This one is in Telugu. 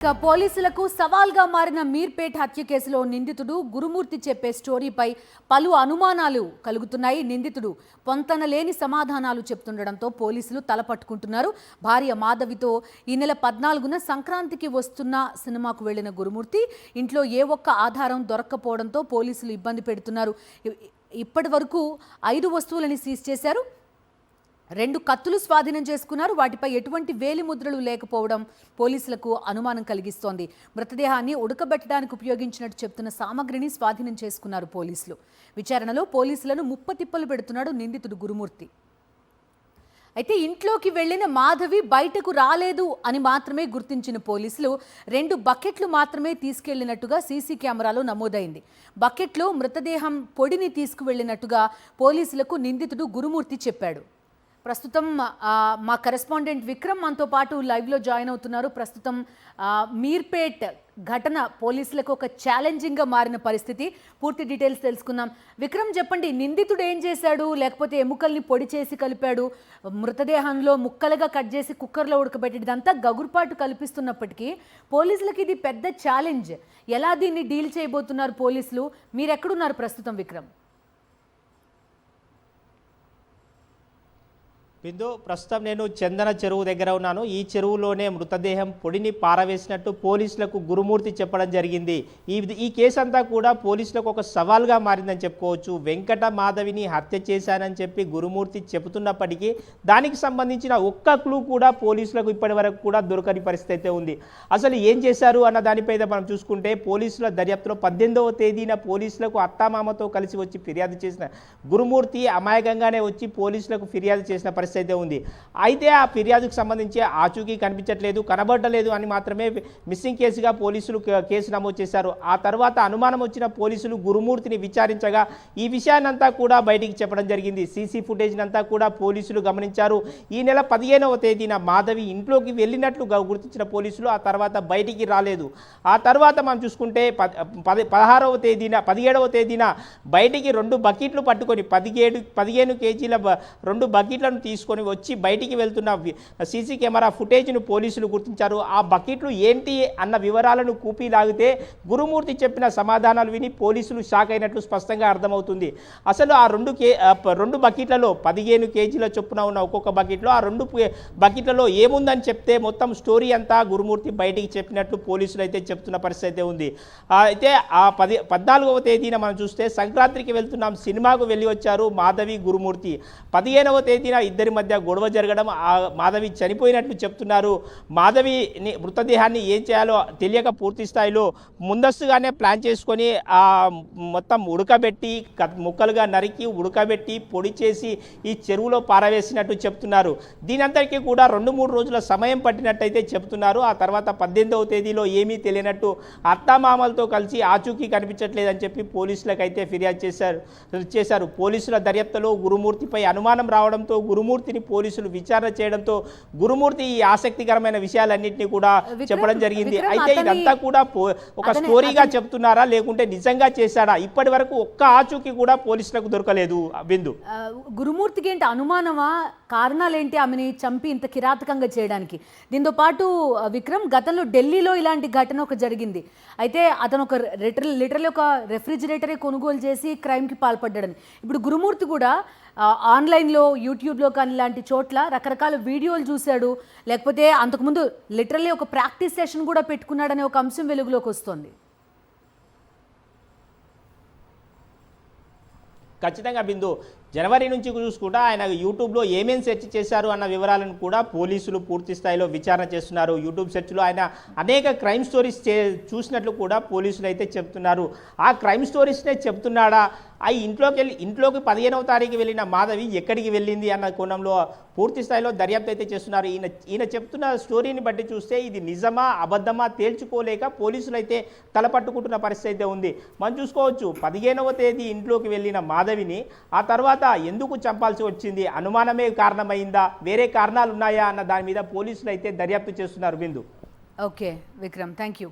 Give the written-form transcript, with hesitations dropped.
పోలీసులకు సవాల్గా మారిన మీర్పేట్ హత్య కేసులో నిందితుడు గురుమూర్తి చెప్పే స్టోరీపై పలు అనుమానాలు కలుగుతున్నాయి. నిందితుడు పొంతనలేని సమాధానాలు చెప్తుండడంతో పోలీసులు తలపట్టుకుంటున్నారు. భార్య మాధవితో ఈ నెల 14న సంక్రాంతికి వస్తున్న సినిమాకు వెళ్లిన గురుమూర్తి ఇంట్లో ఏ ఒక్క ఆధారం దొరక్కపోవడంతో పోలీసులు ఇబ్బంది పెడుతున్నారు. ఇప్పటి వరకు 5 వస్తువులని సీజ్ చేశారు. 2 కత్తులు స్వాధీనం చేసుకున్నారు. వాటిపై ఎటువంటి వేలి ముద్రలు లేకపోవడం పోలీసులకు అనుమానం కలిగిస్తోంది. మృతదేహాన్ని ఉడకబెట్టడానికి ఉపయోగించినట్టు చెప్తున్న సామగ్రిని స్వాధీనం చేసుకున్నారు పోలీసులు. విచారణలో పోలీసులను ముప్పతిప్పలు పెడుతున్నాడు నిందితుడు గురుమూర్తి. అయితే ఇంట్లోకి వెళ్లిన మాధవి బయటకు రాలేదు అని మాత్రమే గుర్తించిన పోలీసులు 2 బకెట్లు మాత్రమే తీసుకెళ్లినట్టుగా సీసీ కెమెరాలో నమోదైంది. బకెట్లో మృతదేహం పొడిని తీసుకువెళ్లినట్టుగా పోలీసులకు నిందితుడు గురుమూర్తి చెప్పాడు. ప్రస్తుతం మా కరెస్పాండెంట్ విక్రమ్ మనతో పాటు లైవ్లో జాయిన్ అవుతున్నారు. ప్రస్తుతం మీర్పేట్ ఘటన పోలీసులకు ఒక ఛాలెంజింగ్గా మారిన పరిస్థితి. పూర్తి డీటెయిల్స్ తెలుసుకుందాం. విక్రమ్, చెప్పండి, నిందితుడు ఏం చేశాడు? లేకపోతే ఎముకల్ని పొడి చేసి కలిపాడు, మృతదేహంలో ముక్కలుగా కట్ చేసి కుక్కర్లో ఉడకబెట్టి, ఇదంతా గగురుపాటు కల్పిస్తున్నప్పటికీ పోలీసులకు ఇది పెద్ద ఛాలెంజ్. ఎలా దీన్ని డీల్ చేయబోతున్నారు పోలీసులు? మీరు ఎక్కడున్నారు ప్రస్తుతం విక్రమ్? బిందు, ప్రస్తుతం నేను చందన చెరువు దగ్గర ఉన్నాను. ఈ చెరువులోనే మృతదేహం పొడిని పారవేసినట్టు పోలీసులకు గురుమూర్తి చెప్పడం జరిగింది. ఈ కేసు అంతా కూడా పోలీసులకు ఒక సవాల్గా మారిందని చెప్పుకోవచ్చు. వెంకట మాధవిని హత్య చేశానని చెప్పి గురుమూర్తి చెబుతున్నప్పటికీ దానికి సంబంధించిన ఒక్క క్లూ కూడా పోలీసులకు ఇప్పటి వరకు కూడా దొరకని పరిస్థితి అయితే ఉంది. అసలు ఏం చేశారు అన్న దానిపై మనం చూసుకుంటే పోలీసుల దర్యాప్తులో 18వ తేదీన పోలీసులకు అత్తామామతో కలిసి వచ్చి ఫిర్యాదు చేసిన గురుమూర్తి అమాయకంగానే వచ్చి పోలీసులకు ఫిర్యాదు చేసిన పరిస్థితి అయితే ఉంది. అయితే ఆ ఫిర్యాదుకు సంబంధించి ఆచూకీ కనిపించట్లేదు, కనబడలేదు అని మాత్రమే మిస్సింగ్ కేసుగా పోలీసులు కేసు నమోదు చేశారు. ఆ తర్వాత అనుమానం వచ్చిన పోలీసులు గురుమూర్తిని విచారించగా ఈ విషయాన్నంతా కూడా బయటికి చెప్పడం జరిగింది. సీసీ ఫుటేజ్ అంతా కూడా పోలీసులు గమనించారు. ఈ నెల 15వ తేదీన మాధవి ఇంట్లోకి వెళ్ళినట్లు గుర్తించిన పోలీసులు ఆ తర్వాత బయటికి రాలేదు. ఆ తర్వాత మనం చూసుకుంటే 17వ తేదీన బయటికి 2 బకెట్లు పట్టుకొని 15 కేజీల 2 బకెట్లను తీసుకొని వచ్చి బయటికి వెళ్తున్న సీసీ కెమెరా ఫుటేజ్ను పోలీసులు గుర్తించారు. ఆ బకెట్లు ఏంటి అన్న వివరాలను కూపీ లాగితే గురుమూర్తి చెప్పిన సమాధానాలు విని పోలీసులు షాక్ అయినట్లు స్పష్టంగా అర్థమవుతుంది. అసలు ఆ 2 బకెట్లలో 15 కేజీల చొప్పున ఉన్న ఒక్కొక్క బకెట్లో ఆ 2 బకెట్లలో ఏముందని చెప్తే మొత్తం స్టోరీ అంతా గురుమూర్తి బయటికి చెప్పినట్లు పోలీసులు అయితే చెప్తున్న పరిస్థితి అయితే ఉంది. అయితే ఆ 14వ తేదీన మనం చూస్తే సంక్రాంతికి వెళ్తున్నాం సినిమాకు వెళ్ళి వచ్చారు మాధవి గురుమూర్తి. 15వ తేదీన ఇద్దరి మధ్య గొడవ జరగడం, ఆ మాధవి చనిపోయినట్లు చెప్తున్నారు. మాధవి మృతదేహాన్ని ఏం చేయాలో తెలియక పూర్తి స్థాయిలో ముందస్తుగానే ప్లాన్ చేసుకొని మొత్తం ఉడకబెట్టి ముక్కలుగా నరికి ఉడకబెట్టి పొడి చేసి ఈ చెరువులో పారవేసినట్టు చెప్తున్నారు. దీనంతటికీ కూడా 2-3 రోజుల సమయం పట్టినట్టయితే చెప్తున్నారు. ఆ తర్వాత 18వ తేదీలో ఏమీ తెలియనట్టు అత్తామామలతో కలిసి ఆచూకీ కనిపించట్లేదని చెప్పి పోలీసులకు అయితే ఫిర్యాదు చేశారు. పోలీసుల దర్యాప్తులో గురుమూర్తిపై అనుమానం రావడంతో గురుమూర్తిని పోలీసులు విచారణ చేయడంతో గురుమూర్తి ఈ ఆసక్తికరమైన విషయాలన్నింటినీ కూడా చెప్పడం జరిగింది. అయితే ఇదంతా కూడా ఒక స్టోరీగా చెప్తున్నారా లేకుంటే నిజంగా చేశాడా? ఇప్పటి వరకు ఒక్క ఆచూకీ కూడా పోలీసులకు దొరకలేదు. బిందు, గురుమూర్తికి ఏంటి అనుమానమా? కారణాలేంటి ఆమెని చంపి ఇంత కిరాతకంగా చేయడానికి? దీంతో పాటు విక్రమ్, గతంలో ఢిల్లీలో ఇలాంటి ఘటన ఒక జరిగింది. అయితే అతను ఒక లిటరల్లీ ఒక రెఫ్రిజిరేటరే కొనుగోలు చేసి క్రైమ్కి పాల్పడ్డాడని. ఇప్పుడు గురుమూర్తి కూడా ఆన్లైన్లో యూట్యూబ్లో కానీ ఇలాంటి చోట్ల రకరకాల వీడియోలు చూశాడు, లేకపోతే అంతకుముందు లిటరల్లీ ఒక ప్రాక్టీస్ సెషన్ కూడా పెట్టుకున్నాడనే ఒక అంశం వెలుగులోకి వస్తుంది. ఖచ్చితంగా బిందు, జనవరి నుంచి చూసుకుంటా ఆయన యూట్యూబ్లో ఏమేమి సెర్చ్ చేశారు అన్న వివరాలను కూడా పోలీసులు పూర్తి స్థాయిలో విచారణ చేస్తున్నారు. యూట్యూబ్ సెర్చ్లో ఆయన అనేక క్రైమ్ స్టోరీస్ చూసినట్లు కూడా పోలీసులు అయితే చెప్తున్నారు. ఆ క్రైమ్ స్టోరీస్నే చెప్తున్నాడా? ఇంట్లోకి 15వ తారీఖు వెళ్ళిన మాధవి ఎక్కడికి వెళ్ళింది అన్న కోణంలో పూర్తి స్థాయిలో దర్యాప్తు అయితే చేస్తున్నారు. ఈయన చెప్తున్న స్టోరీని బట్టి చూస్తే ఇది నిజమా అబద్ధమా తేల్చుకోలేక పోలీసులు అయితే తలపట్టుకుంటున్న పరిస్థితి అయితే ఉంది. మనం చూసుకోవచ్చు 15వ తేదీ ఇంట్లోకి వెళ్ళిన మాధవిని ఆ తర్వాత ఎందుకు చంపాల్సి వచ్చింది? అనుమానమే కారణమైందా, వేరే కారణాలు ఉన్నాయా అన్న దాని మీద పోలీసులు అయితే దర్యాప్తు చేస్తున్నారు. Bindu. Okay Vikram, thank you.